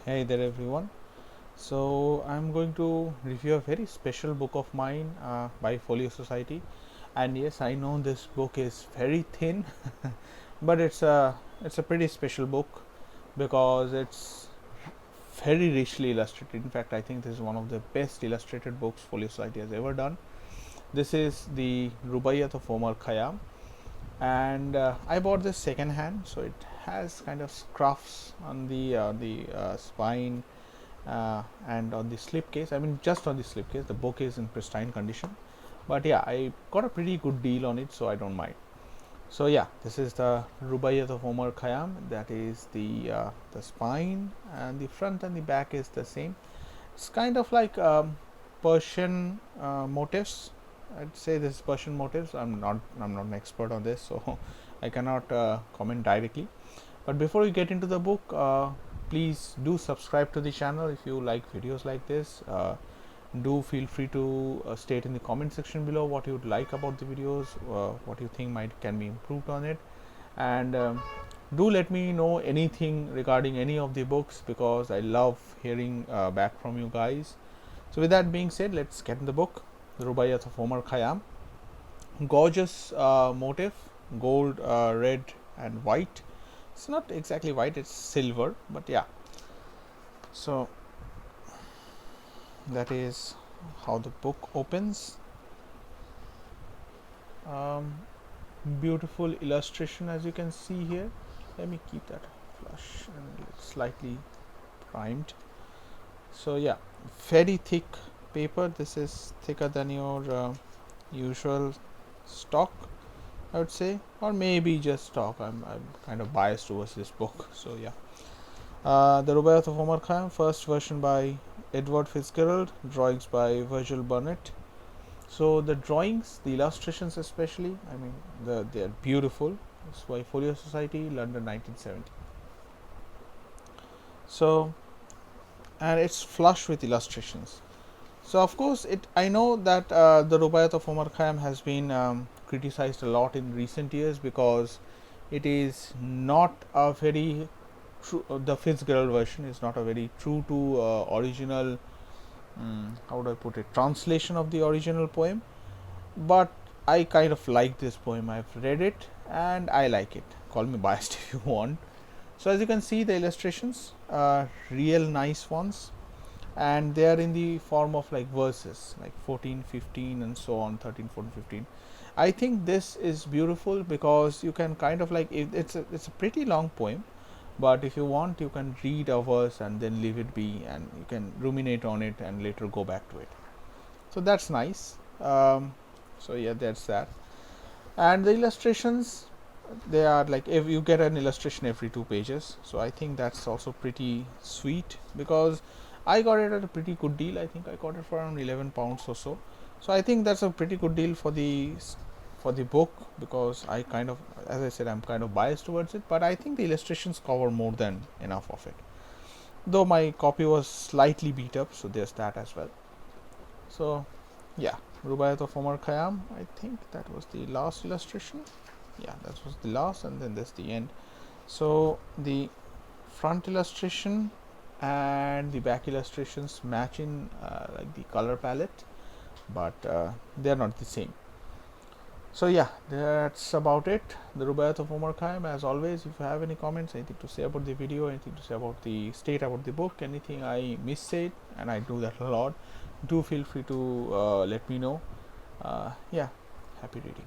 Hey there everyone. So I'm going to review a very special book of mine by Folio Society, and yes, I know this book is very thin but it's a pretty special book because it's very richly illustrated. In fact, I think this is one of the best illustrated books Folio Society has ever done. This is the Rubaiyat of Omar Khayyam, and I bought this second hand, so it has kind of scruffs on the spine and on the slipcase. I mean, just on the slipcase. The book is in pristine condition, but yeah, I got a pretty good deal on it, so I don't mind. So yeah, this is the Rubaiyat of Omar Khayyam. That is the spine, and the front and the back is the same. It's kind of like Persian motifs. I'd say this is Persian motifs. I'm not an expert on this, so I cannot comment directly. But before we get into the book, please do subscribe to the channel if you like videos like this. Do feel free to state in the comment section below what you would like about the videos, what you think can be improved on it, and do let me know anything regarding any of the books, because I love hearing back from you guys. So with that being said, let's get in the book. The Rubaiyat of Omar Khayyam. Gorgeous motif, gold, red and white. It's not exactly white, it's silver, but yeah. So that is how the book opens. Beautiful illustration, as you can see here. Let me keep that flush and slightly primed. So yeah, very thick paper. This is thicker than your usual stock, I would say, or maybe just stock. I'm kind of biased towards this book, so yeah. The Rubaiyat of Omar Khayyam, first version by Edward Fitzgerald, drawings by Virgil Burnett. So the drawings, the illustrations especially, I mean, they are beautiful. It's by Folio Society, London, 1970. So, and it's flush with illustrations. So of course, I know that the Rubaiyat of Omar Khayyam has been criticized a lot in recent years because it is not a very true. The Fitzgerald version is not a very true to original. How do I put it? Translation of the original poem. But I kind of like this poem. I've read it and I like it. Call me biased if you want. So as you can see, the illustrations are real nice ones, and they are in the form of like verses, like 14, 15 and so on, 13, 14, 15. I think this is beautiful because you can kind of like, it's a pretty long poem, but if you want, you can read a verse and then leave it be, and you can ruminate on it and later go back to it. So that's nice. So yeah, that's that. And the illustrations, they are like, if you get an illustration every 2 pages, so I think that's also pretty sweet, because I got it at a pretty good deal. I think I got it for around 11 pounds or so. So I think that's a pretty good deal for the book, because I kind of, as I said, I'm kind of biased towards it, but I think the illustrations cover more than enough of it, though my copy was slightly beat up, so there's that as well. So yeah, Rubaiyat of Omar Khayyam, I think that was the last illustration. Yeah, that was the last, and then there's the end. So the front illustration and the back illustrations match in like the color palette, but they're not the same. So yeah, that's about it. The Rubaiyat of Omar Khayyam. As always, if you have any comments, anything to say about the video, anything to say about the about the book, anything I missaid, and I do that a lot, do feel free to let me know. Yeah, happy reading.